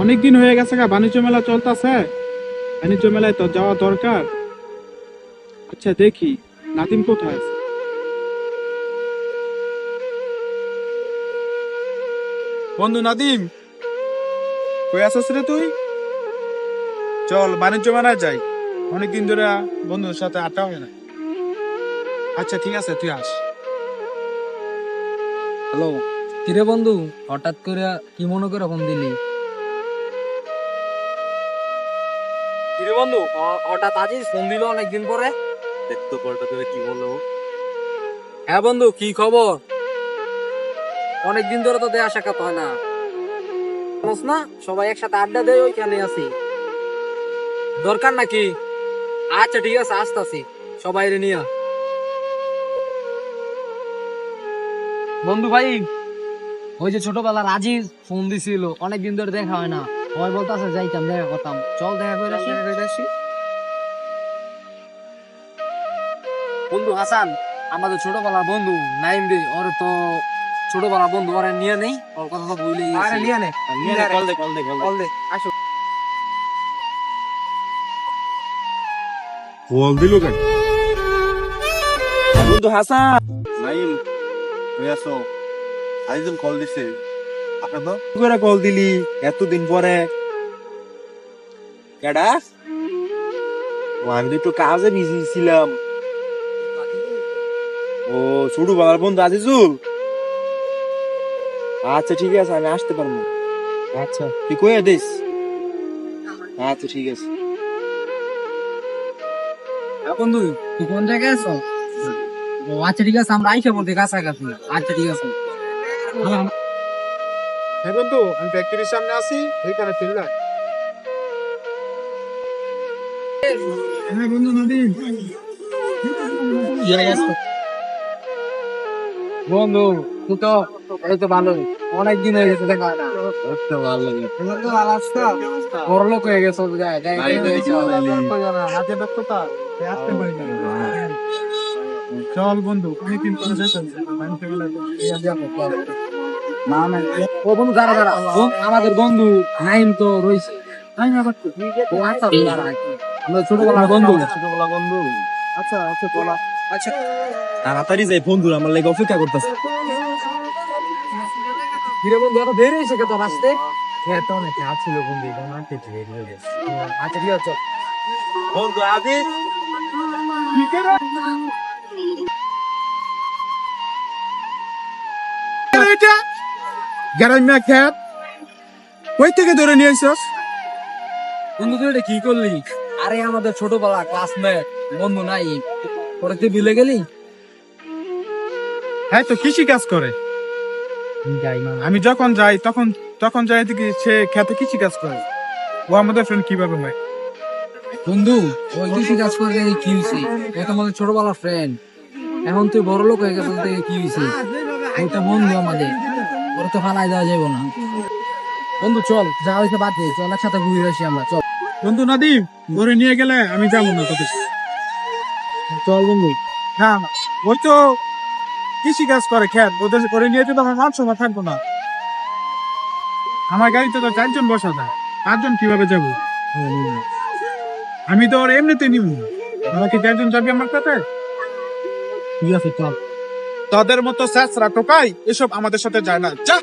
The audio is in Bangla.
অনেকদিন হয়ে গেছে বাণিজ্য মেলা চলতেছে। বাণিজ্য মেলায় তো যাওয়া দরকার। আচ্ছা দেখি নাতিম কোথায় আছে। বন্ধু নাদিম, কই আছিস রে তুই? চল বাণিজ্য মেলায় যাই। অনেকদিন ধরে বন্ধুর সাথে আড্ডা হয় না। আচ্ছা ঠিক আছে, তুই আস। হ্যালো, কিরে বন্ধু, হঠাৎ করে কি মনে করে ফোন দিলি? কিরে বন্ধু, হঠাৎ আজই ফোন দিল অনেকদিন পরে? দেখতো কলটা করে কি বললো? হ্যাঁ বন্ধু, কি খবর? অনেকদিন ধরে তো দেখা সাক্ষাৎ হয় না। জানোস না, সবাই একসাথে আড্ডা দেয়, ওইখানে আছি। দরকার নাকি? আচ্ছা ঠিক আছে, আসতাছি সবাই নিয়ে। বন্ধু ভাই, ওই যে ছোটবেলা রাজির ফোন দিছিল, অনেকদিন ধরে দেখা হয় না। সবাই বলতেছে যাইতাম, দেখা করতাম, চল দেখা করে আসি। বন্ধু হাসান, আমাদের ছোটবেলার বন্ধু নাইম রে, ওর তো ছোটবেলার বন্ধু, ওরা নিয়ে নেই, ওর কথা তো ভুলে গেছি। নিয়ে নে, কল দে কল দে কল বল দে, আসো। কল দিল কেন? বন্ধু হাসান, নাইম তুই আসো। আইজম কল দিছে। আপনার তো করে কল দিলি এতদিন পরে? কেডা? ও আমি তো একটু কাজে বিজি ছিলাম। ও ছোট বাবার বন্ধু আজিজুল। আচ্ছা ঠিক আছে, আমি আসতে পারবো। আচ্ছা তুই কইয়া দিস। আচ্ছা ঠিক আছে। বন্ধু, তুই কোন জায়গায় আছো? ও আচ্ছা ঠিক আছে, আমরা আইসা বলতে কাছাকাছি। আচ্ছা ঠিক আছে। হ্যাঁ বন্ধু, আমি ফ্যাক্টরির সামনে আছি, ওইখানে ফিরলাম। হ্যাঁ বন্ধু নাদিম, বন্ধু তুই তো এই তো ভালো, অনেকদিন হয়ে গেছে দেখা হয় না। ভালো লাগে। তোমার তো ভালো আছো? বড় লোক হয়ে গেছে হাতে ব্যস্ততা, তাই আসতে পারি না। চল বন্ধু, অনেকদিন পরে যেতাম বাণিজ্য মেলায় তো। না না, ও বন্ধু দাঁড়া দাঁড়া, আমাদের বন্ধু নাইম তো রয়েছে। ও আচ্ছা দাঁড়া, আমরা ছোটবেলার বন্ধু। ছোটবেলা বন্ধু। আচ্ছা আচ্ছা চলা। আচ্ছা তাড়াতাড়ি যাই, বন্ধু আমার লেগে অপেক্ষা করতেছে। ধীরে বন্ধু, এত দেরি হয়েছে কেন আসতে? হ্যাঁ তো অনেক আছিল বন্ধু, মার্কেট হয়ে গেছে। আচ্ছা ঠিক আছে, চল। বন্ধু আজিজ এটা গ্যারাইমা খ্যাত কই থেকে ধরে নিয়ে আইছস? বন্ধু তুই এটা কি করলি? আরে আমাদের ছোটবেলা ক্লাসমেট বন্ধু নাই, পরে তুই ভুলে গেলি? হ্যাঁ তো কৃষি কাজ করে। যাই না আমি যখন যাই তখন তখন যাই দেখি সে খেতে কৃষি কাজ করে। ও আমাদের ফ্রেন্ড কিভাবে হয়? বন্ধু, ওই কৃষি কাজ করে দেখে কি হয়েছে? ও তো আমাদের ছোটবেলার ফ্রেন্ড, এখন তুই বড় লোক হয়ে গেছিস দেখে কি হয়েছে? ওইটা বন্ধু আমাদের, ওরা তো ফালাই দেওয়া যাবে না। বন্ধু চল, যা হয়েছে বাদ দে, চল একসাথে ঘুরে আসি আমরা, চল। বন্ধু নাদিম, ধরে নিয়ে গেলে আমি যাবো না তোদের সাথে। চল বন্ধু। না না, ওই তো কৃষি কাজ করে খেত, ওদের করে নিয়ে যেতে তো আমার মান সম্মান থাকবো না। আমার গাড়িতে তো 4 জন বসা যায়, 5 জন কিভাবে যাবো? আমি তো ওর এমনিতে নিব, আমাকে 4 জন যাবি আমার সাথে? ঠিক আছে চল। তাদের মতো স্যাঁচরা টোকাই এসব আমাদের সাথে যায় না, যা।